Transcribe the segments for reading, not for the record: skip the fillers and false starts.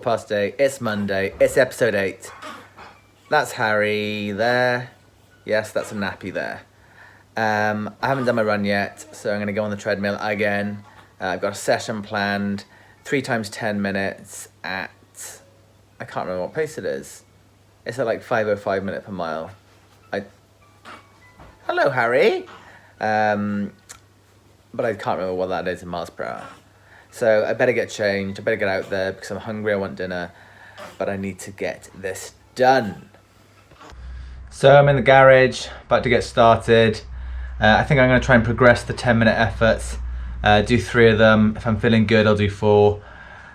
8:15. It's Monday. It's episode 8. That's Harry there. Yes, that's a nappy there. I haven't done my run yet, so I'm going to go on the treadmill again. I've got a session planned, 3 times 10 minutes at, I can't remember what pace it is. It's at like 5:05 minute per mile. Hello, Harry. But I can't remember what that is in miles per hour. So I better get changed. I better get out there because I'm hungry. I want dinner, but I need to get this done. So I'm in the garage, about to get started. I think I'm going to try and progress the 10-minute efforts. Do 3 of them. If I'm feeling good, I'll do 4.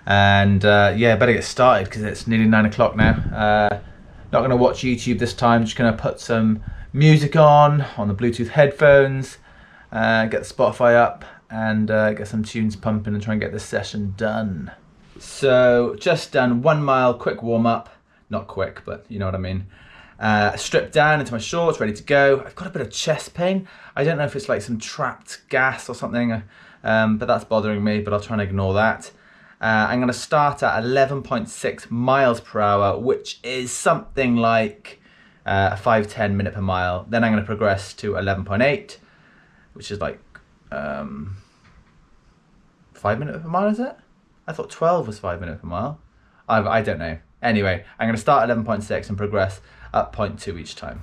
And yeah, better get started because it's nearly 9 o'clock now. Not going to watch YouTube this time. Just going to put some music on the Bluetooth headphones. Get the Spotify up and get some tunes pumping and try and get this session done. So just done 1 mile quick warm up. Not quick, but you know what I mean. Stripped down into my shorts, ready to go. I've got a bit of chest pain. I don't know if it's like some trapped gas or something, but that's bothering me, but I'll try and ignore that. I'm going to start at 11.6 miles per hour, which is something like a 5:10 minute per mile. Then I'm going to progress to 11.8, which is like 5 minutes per mile, is it? I thought 12 was 5 minutes per mile. I don't know. Anyway, I'm going to start at 11.6 and progress up 0.2 each time.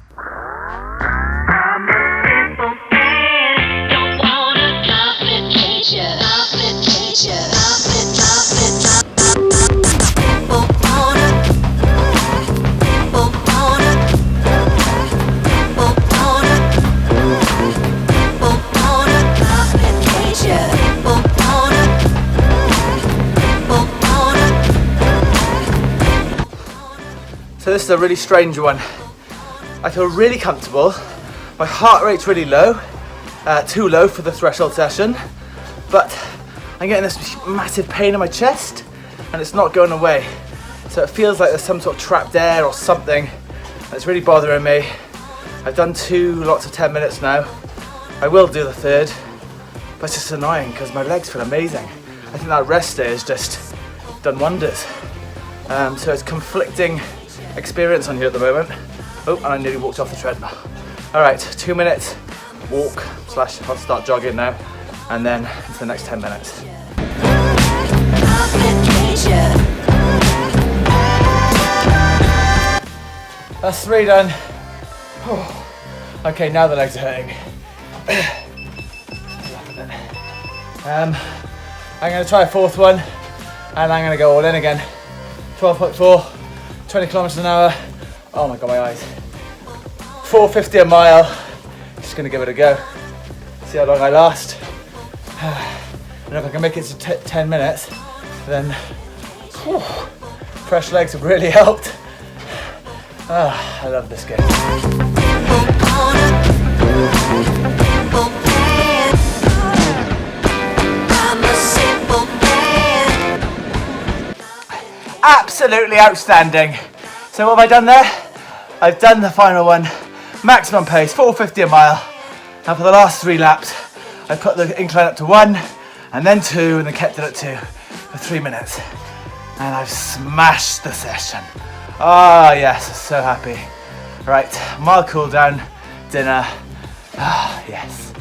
So this is a really strange one. I feel really comfortable. My heart rate's really low, too low for the threshold session, but I'm getting this massive pain in my chest and it's not going away. So it feels like there's some sort of trapped air or something and it's really bothering me. I've done 2 lots of 10 minutes now. I will do the 3rd, but it's just annoying because my legs feel amazing. I think that rest day has just done wonders. So it's conflicting experience on here at the moment. Oh, and I nearly walked off the treadmill. All right, 2 minutes walk / I'll start jogging now, and then into the next 10 minutes. That's 3 done. Oh. Okay, now the legs are hurting. I'm going to try a 4th one, and I'm going to go all in again. 12.4. 20 kilometers an hour. Oh my god, my eyes. 4:50 a mile. Just gonna give it a go. See how long I last. And if I can make it to 10 minutes, then whew, fresh legs have really helped. I love this game. Absolutely outstanding. So what have I done there? I've done the final one, maximum pace, 4:50 a mile. And for the last 3 laps, I put the incline up to 1, and then 2, and then kept it at 2 for 3 minutes. And I've smashed the session. Oh yes, so happy. Right, mile cool down, dinner. Ah yes.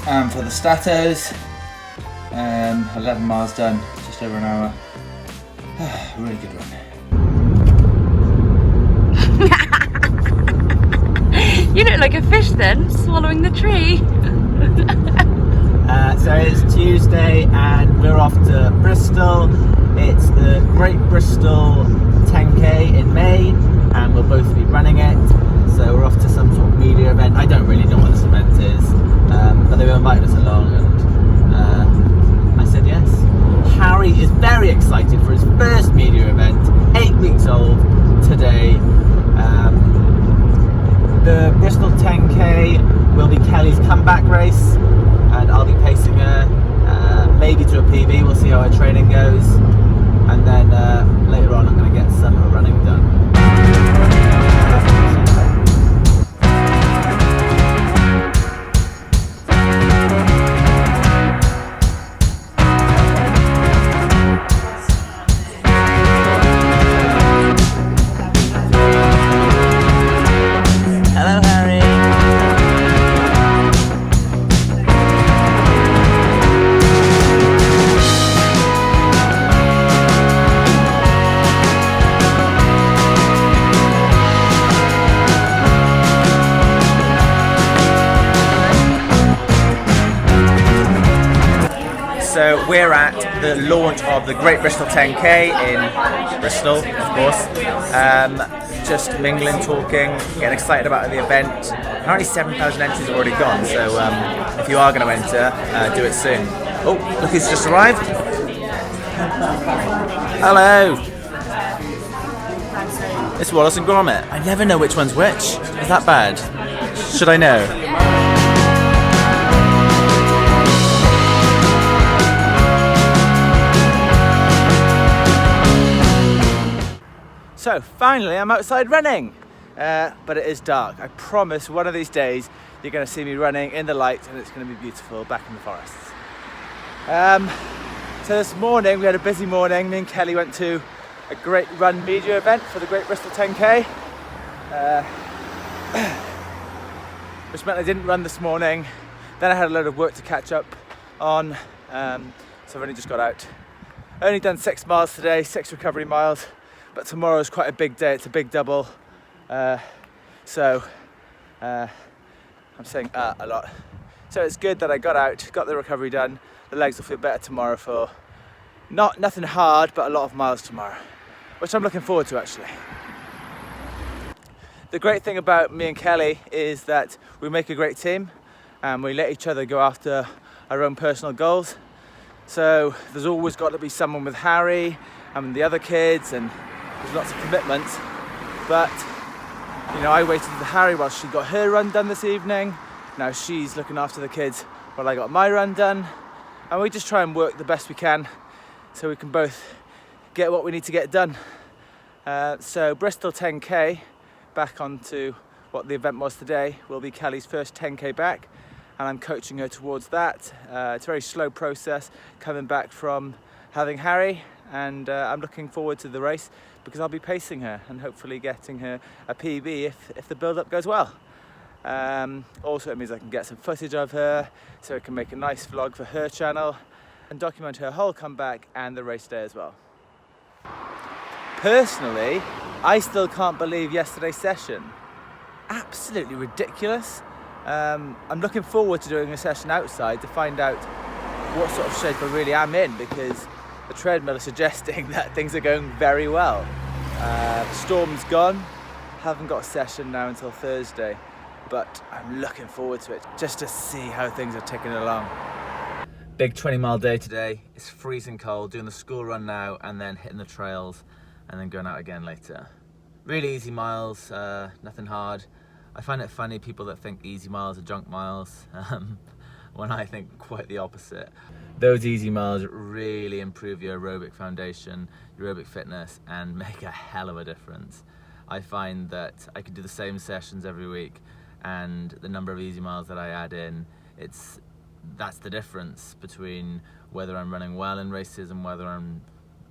And for the statos, 11 miles done, just over an hour. Really good run. You look like a fish then, swallowing the tree. So it's Tuesday and we're off to Bristol. It's the Great Bristol 10k in May and we'll both be running it. So we're off to some sort of media event. I don't really know what this event is, but they've invited us along and I said yes. Harry is very excited for his first media event, 8 weeks old today. The Bristol 10k will be Kelly's comeback race and I'll be pacing her, maybe to a PB, we'll see how her training goes, and then later on I'm going to get some running done. We're at the launch of the Great Bristol 10K in Bristol, of course. Just mingling, talking, getting excited about the event. Apparently 7,000 entries have already gone, so if you are going to enter, do it soon. Oh, look who's just arrived. Hello. It's Wallace and Gromit. I never know which one's which. Is that bad? Should I know? So finally I'm outside running, but it is dark. I promise one of these days you're going to see me running in the light and it's going to be beautiful back in the forests. So this morning we had a busy morning. Me and Kelly went to a great run media event for the Great Bristol 10K, which meant I didn't run this morning. Then I had a load of work to catch up on, so I've only just got out. Only done 6 miles today, 6 recovery miles. But tomorrow is quite a big day, it's a big double. So I'm saying a lot. So it's good that I got out, got the recovery done. The legs will feel better tomorrow for nothing hard, but a lot of miles tomorrow, which I'm looking forward to actually. The great thing about me and Kelly is that we make a great team and we let each other go after our own personal goals. So there's always got to be someone with Harry and the other kids, and there's lots of commitments, but you know, I waited for Harry while she got her run done this evening. Now she's looking after the kids while I got my run done, and we just try and work the best we can so we can both get what we need to get done. So Bristol 10K, back onto what the event was today, will be Kelly's first 10K back, and I'm coaching her towards that. It's a very slow process coming back from having Harry, and I'm looking forward to the race because I'll be pacing her and hopefully getting her a PB if the build-up goes well. Also it means I can get some footage of her so I can make a nice vlog for her channel and document her whole comeback and the race day as well. Personally, I still can't believe yesterday's session. Absolutely ridiculous. I'm looking forward to doing a session outside to find out what sort of shape I really am in, because the treadmill is suggesting that things are going very well. The storm's gone, haven't got a session now until Thursday, but I'm looking forward to it just to see how things are ticking along. Big 20-mile day today. It's freezing cold, doing the school run now and then hitting the trails and then going out again later. Really easy miles, nothing hard. I find it funny people that think easy miles are junk miles, when I think quite the opposite. Those easy miles really improve your aerobic foundation, your aerobic fitness, and make a hell of a difference. I find that I could do the same sessions every week, and the number of easy miles that I add in, that's the difference between whether I'm running well in races and whether I'm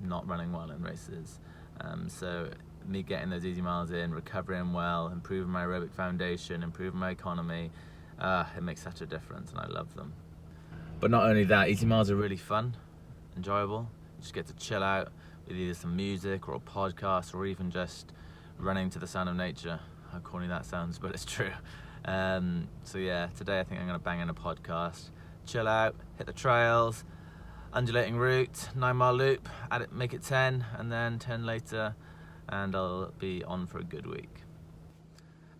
not running well in races. So me getting those easy miles in, recovering well, improving my aerobic foundation, improving my economy, it makes such a difference, and I love them. But not only that, easy miles are really fun, enjoyable. You just get to chill out with either some music or a podcast or even just running to the sound of nature. How corny that sounds, but it's true. So yeah, today I think I'm going to bang in a podcast, chill out, hit the trails, undulating route, 9-mile loop, make it 10, and then 10 later, and I'll be on for a good week.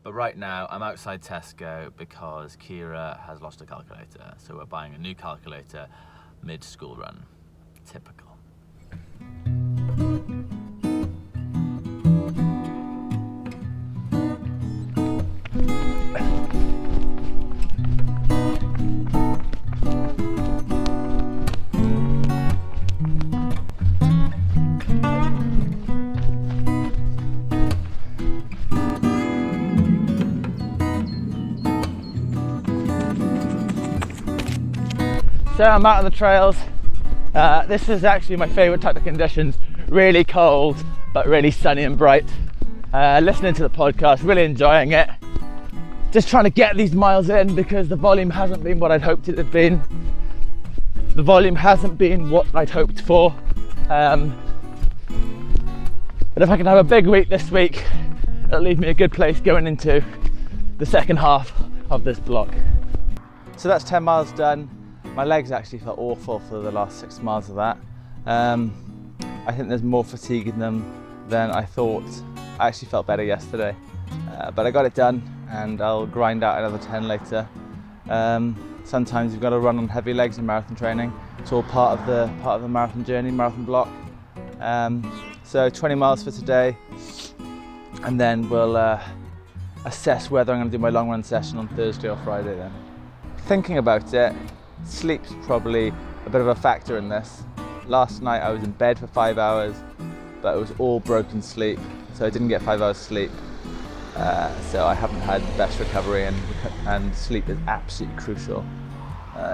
But right now I'm outside Tesco because Kira has lost a calculator, so we're buying a new calculator mid-school run. Typical. So I'm out on the trails. This is actually my favourite type of conditions. Really cold, but really sunny and bright. Listening to the podcast, really enjoying it. Just trying to get these miles in because the volume hasn't been what I'd hoped it had been. The volume hasn't been what I'd hoped for. But if I can have a big week this week, it'll leave me a good place going into the second half of this block. So that's 10 miles done. My legs actually felt awful for the last 6 miles of that. I think there's more fatigue in them than I thought. I actually felt better yesterday, but I got it done, and I'll grind out another 10 later. Sometimes you've got to run on heavy legs in marathon training. It's all part of the marathon journey, marathon block. So 20 miles for today, and then we'll assess whether I'm going to do my long run session on Thursday or Friday then. Thinking about it, sleep's probably a bit of a factor in this. Last night I was in bed for 5 hours, but it was all broken sleep, so I didn't get 5 hours sleep. So I haven't had the best recovery, and sleep is absolutely crucial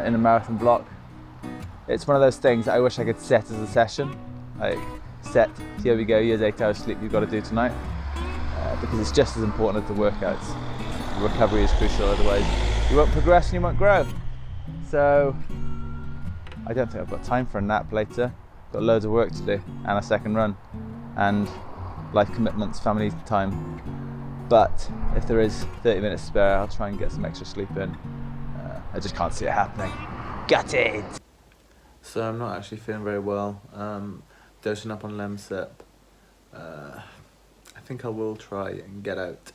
in a marathon block. It's one of those things that I wish I could set as a session, like set, here we go, here's 8 hours sleep you've got to do tonight, because it's just as important as the workouts. The recovery is crucial, otherwise you won't progress and you won't grow. So I don't think I've got time for a nap later. Got loads of work to do and a second run and life commitments, family time. But if there is 30 minutes spare, I'll try and get some extra sleep in. I just can't see it happening. Gutted! So I'm not actually feeling very well. Dosing up on Lemsip. I think I will try and get out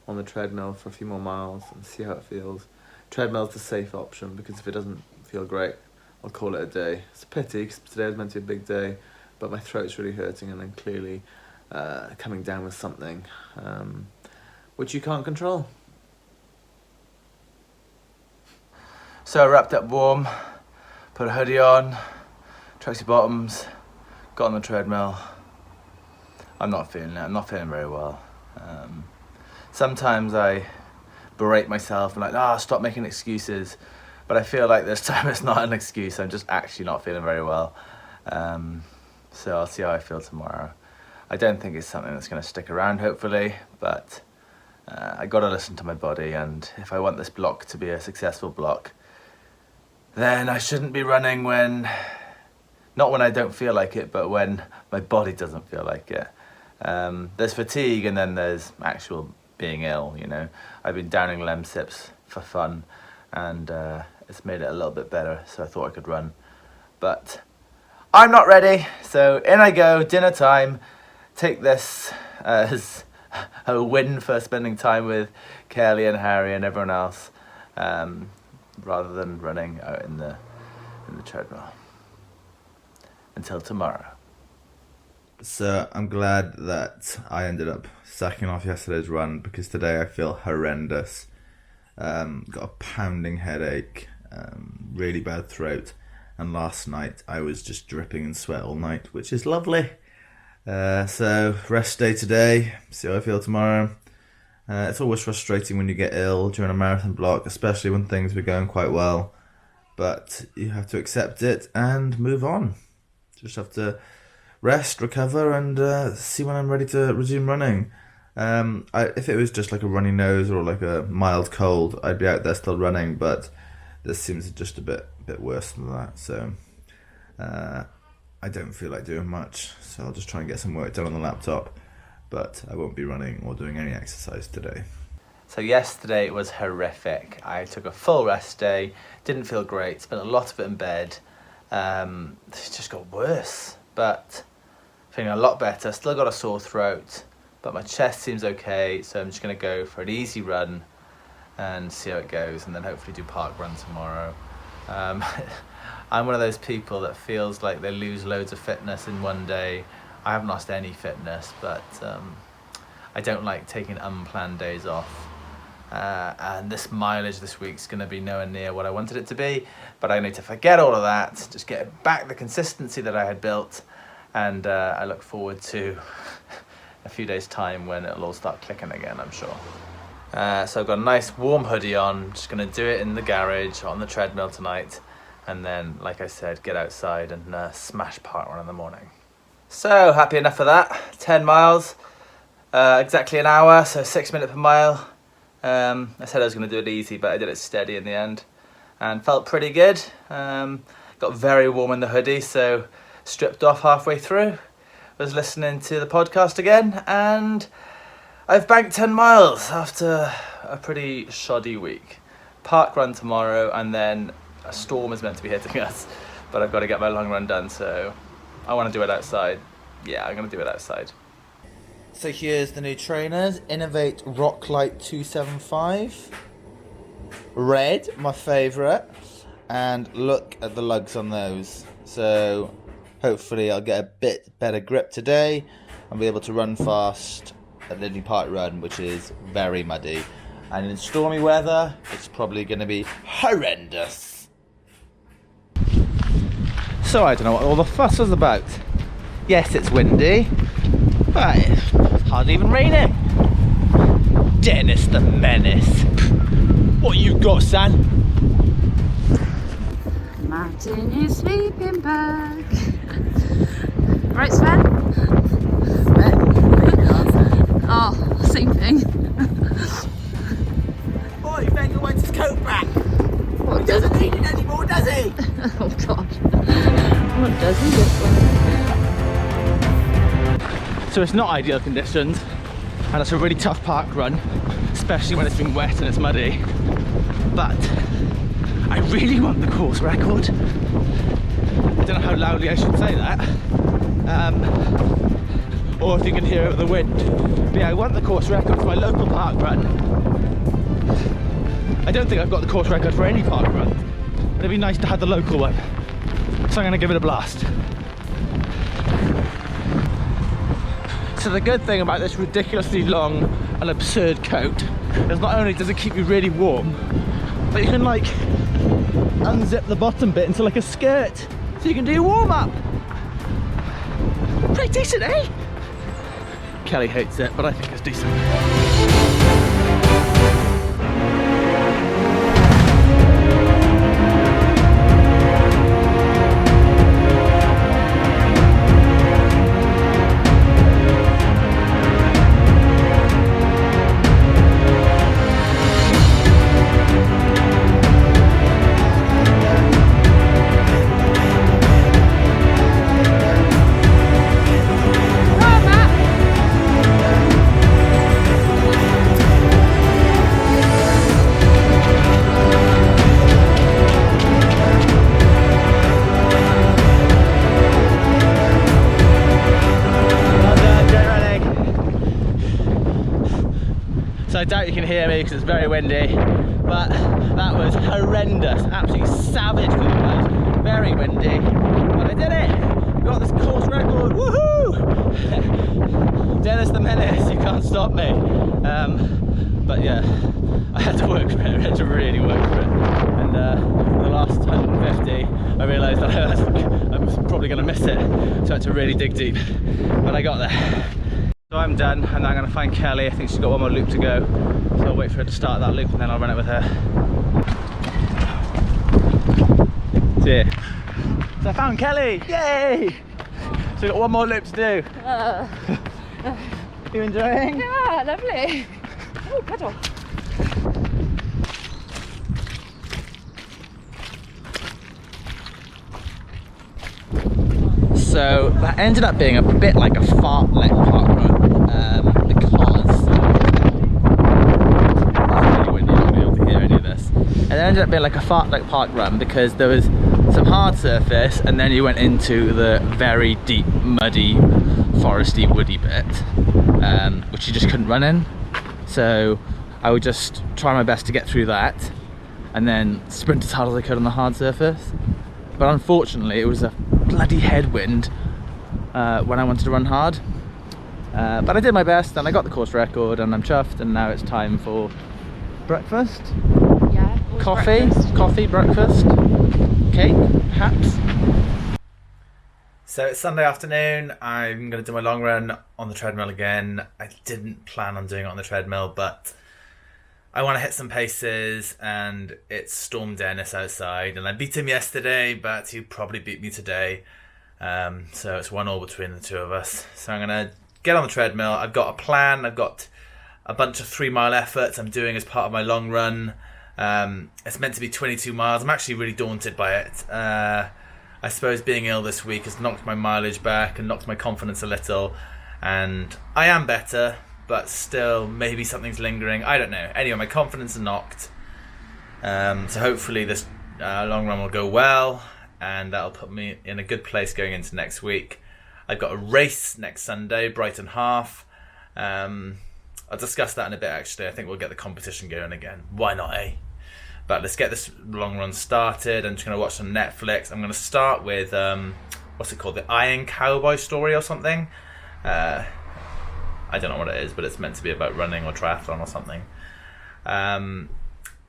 on the treadmill for a few more miles and see how it feels. Treadmill's the safe option, because if it doesn't feel great, I'll call it a day. It's a pity, because today was meant to be a big day, but my throat's really hurting, and I'm clearly coming down with something, which you can't control. So I wrapped up warm, put a hoodie on, tracksuit bottoms, got on the treadmill. I'm not feeling it. I'm not feeling very well. Sometimes I berate myself and stop making excuses. But I feel like this time it's not an excuse. I'm just actually not feeling very well. So I'll see how I feel tomorrow. I don't think it's something that's going to stick around, hopefully. But I got to listen to my body. And if I want this block to be a successful block, then I shouldn't be running not when I don't feel like it, but when my body doesn't feel like it. There's fatigue, and then there's actual being ill, you know. I've been downing Lemsips for fun, and it's made it a little bit better, so I thought I could run. But I'm not ready, so in I go, dinner time. Take this as a win for spending time with Kelly and Harry and everyone else, rather than running out in the treadmill. Until tomorrow. So I'm glad that I ended up sacking off yesterday's run, because today I feel horrendous. Got a pounding headache, really bad throat, and last night I was just dripping in sweat all night, which is lovely. So rest day today, see how I feel tomorrow. It's always frustrating when you get ill during a marathon block, especially when things were going quite well, but you have to accept it and move on. Just have to rest, recover, and see when I'm ready to resume running. If it was just like a runny nose or like a mild cold, I'd be out there still running, but this seems just a bit worse than that. So I don't feel like doing much, so I'll just try and get some work done on the laptop, but I won't be running or doing any exercise today. So yesterday was horrific. I took a full rest day, didn't feel great, spent a lot of it in bed. It just got worse, but feeling a lot better. Still got a sore throat, but my chest seems okay, so I'm just going to go for an easy run and see how it goes, and then hopefully do Parkrun tomorrow. I'm one of those people that feels like they lose loads of fitness in one day. I haven't lost any fitness, but I don't like taking unplanned days off. And this mileage this week's going to be nowhere near what I wanted it to be, but I need to forget all of that, just get back the consistency that I had built, and I look forward to a few days' time when it'll all start clicking again, I'm sure. So I've got a nice warm hoodie on, just going to do it in the garage on the treadmill tonight, and then, like I said, get outside and smash Parkrun in the morning. So happy enough for that. 10 miles, exactly an hour, so 6 minutes per mile. I said I was going to do it easy, but I did it steady in the end and felt pretty good. Got very warm in the hoodie, so stripped off halfway through. Was listening to the podcast again, and I've banked 10 miles after a pretty shoddy week. Parkrun tomorrow, and then a storm is meant to be hitting us, but I've got to get my long run done, so I want to do it outside. Yeah, I'm going to do it outside. So here's the new trainers. Innovate Rocklight 275. Red, my favourite. And look at the lugs on those. So hopefully I'll get a bit better grip today and be able to run fast at the new Parkrun, which is very muddy. And in stormy weather, it's probably going to be horrendous. So I don't know what all the fuss was about. Yes, it's windy, but it's hardly even raining. Dennis the Menace. What you got, son? Martin is sleeping bag. Right, Sven? Oh, same thing. Oh, he better wants his coat back. He doesn't need it anymore, does he? Oh God. What does he this one? So it's not ideal conditions, and it's a really tough park run, especially when it's been wet and it's muddy. But I really want the course record. I don't know how loudly I should say that, or if you can hear it with the wind. But yeah, I want the course record for my local park run. I don't think I've got the course record for any park run. It'd be nice to have the local one, so I'm going to give it a blast. So the good thing about this ridiculously long and absurd coat is not only does it keep you really warm, but you can like unzip the bottom bit into like a skirt, so you can do your warm-up. Pretty decent, eh? Kelly hates it, but I think it's decent. So I doubt you can hear me because it's very windy, but that was horrendous, absolutely savage for the mud, very windy, but I did it! Got this course record, woohoo! Dennis the Menace, you can't stop me. But yeah, I had to work for it, I had to really work for it. And for the last 150, I realised that I was probably going to miss it, so I had to really dig deep, but I got there. So I'm done, and now I'm going to find Kelly. I think she's got one more loop to go, so I'll wait for her to start that loop and then I'll run it with her. See ya. So I found Kelly! Yay! So we've got one more loop to do. You enjoying? Yeah, lovely. Oh, pedal. So that ended up being a bit like a fartlek parkrun, because it's really windy, you're not going to be able to hear any of this. And it ended up being like a fartlek parkrun because there was some hard surface and then you went into the very deep, muddy, foresty, woody bit, which you just couldn't run in. So I would just try my best to get through that and then sprint as hard as I could on the hard surface. But unfortunately it was a bloody headwind when I wanted to run hard. But I did my best and I got the course record and I'm chuffed, and now it's time for breakfast. Yeah. Coffee, Breakfast. coffee, breakfast, cake, perhaps. So it's Sunday afternoon. I'm going to do my long run on the treadmill again. I didn't plan on doing it on the treadmill, but I want to hit some paces, and it's Storm Dennis outside, and I beat him yesterday, but he'll probably beat me today. So it's 1-1 between the two of us. So I'm going to get on the treadmill. I've got a plan. I've got a bunch of 3-mile efforts I'm doing as part of my long run. It's meant to be 22 miles. I'm actually really daunted by it. I suppose being ill this week has knocked my mileage back and knocked my confidence a little, and I am better, but still maybe something's lingering. I don't know. Anyway, my confidence is knocked. So hopefully this long run will go well, and that'll put me in a good place going into next week. I've got a race next Sunday, Brighton Half. I'll discuss that in a bit actually. I think we'll get the competition going again. Why not, eh? But let's get this long run started. I'm just going to watch some Netflix. I'm going to start with, what's it called? The Iron Cowboy Story or something? I don't know what it is, but it's meant to be about running or triathlon or something.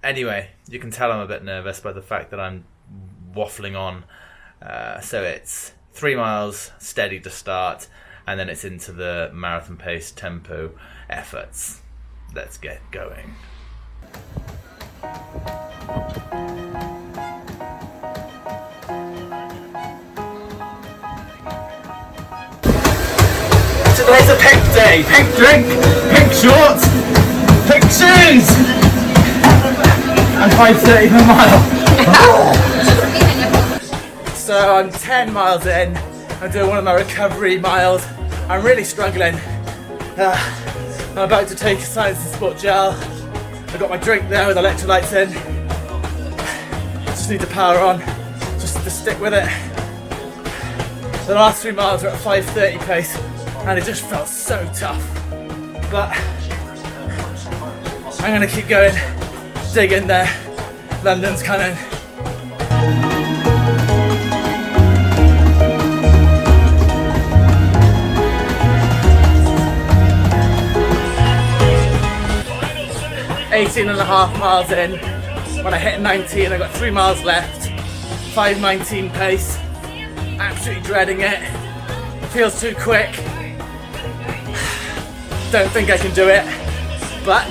Anyway, you can tell I'm a bit nervous by the fact that I'm waffling on. So it's 3 miles steady to start, and then it's into the marathon pace tempo efforts. Let's get going. Today's a pink day. Pink drink, pink shorts, pink shoes, and 5:30 per mile. So I'm 10 miles in. I'm doing one of my recovery miles. I'm really struggling. I'm about to take a Science and Sport gel. I've got my drink there with electrolytes in. Just need to power on, just need to stick with it. The last 3 miles were at 5:30 pace, and it just felt so tough. But I'm gonna keep going, dig in there. London's coming. .5 miles in. When I hit 19, I got 3 miles left. 5:19 pace. Absolutely dreading it. It feels too quick. Don't think I can do it, but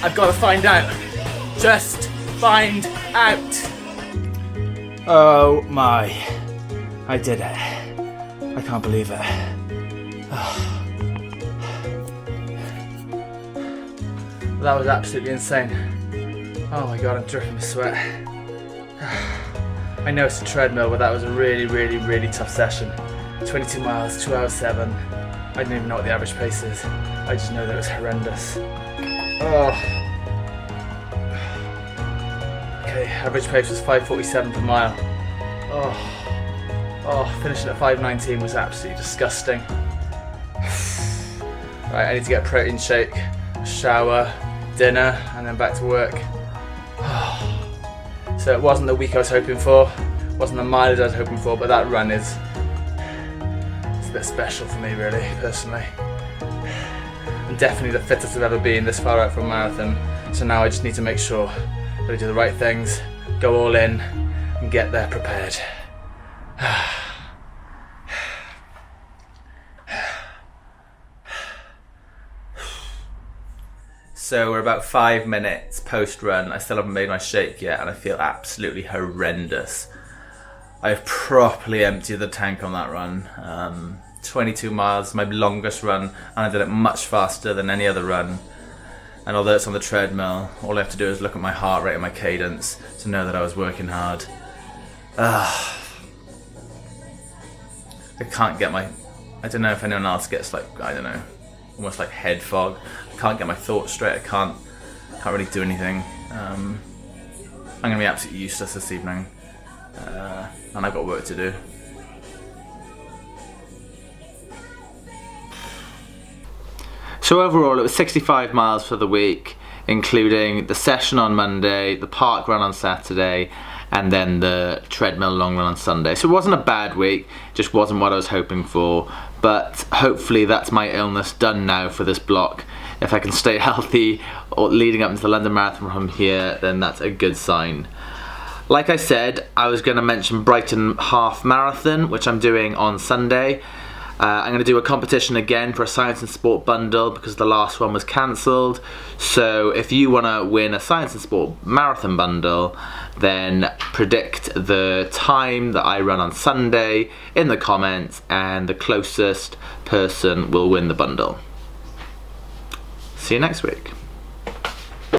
I've got to find out. Just find out. Oh my! I did it. I can't believe it. That was absolutely insane. Oh my god, I'm dripping with sweat. I know it's a treadmill, but that was a really, really, really tough session. 22 miles, 2 hours 7. I didn't even know what the average pace is. I just know that it was horrendous. Oh. Okay, average pace was 5:47 per mile. Oh, finishing at 5:19 was absolutely disgusting. Right, I need to get a protein shake, a shower, dinner, and then back to work. So it wasn't the week I was hoping for, wasn't the mileage I was hoping for, but that run is it's a bit special for me really, personally. I'm definitely the fittest I've ever been this far out from a marathon, so now I just need to make sure that I do the right things, go all in, and get there prepared. So we're about 5 minutes post-run. I still haven't made my shake yet, and I feel absolutely horrendous. I've properly emptied the tank on that run. 22 miles, my longest run, and I did it much faster than any other run. And although it's on the treadmill, all I have to do is look at my heart rate and my cadence to know that I was working hard. I can't get I don't know if anyone else gets almost like head fog. I can't get my thoughts straight. I can't really do anything. I'm gonna be absolutely useless this evening, and I've got work to do. So overall, it was 65 miles for the week, including the session on Monday, the park run on Saturday, and then the treadmill long run on Sunday. So it wasn't a bad week, just wasn't what I was hoping for. But hopefully that's my illness done now for this block. If I can stay healthy or leading up into the London Marathon from here, then that's a good sign. Like I said, I was going to mention Brighton Half Marathon, which I'm doing on Sunday. I'm going to do a competition again for a Science and Sport bundle because the last one was cancelled. So if you want to win a Science and Sport marathon bundle, then predict the time that I run on Sunday in the comments, and the closest person will win the bundle. See you next week.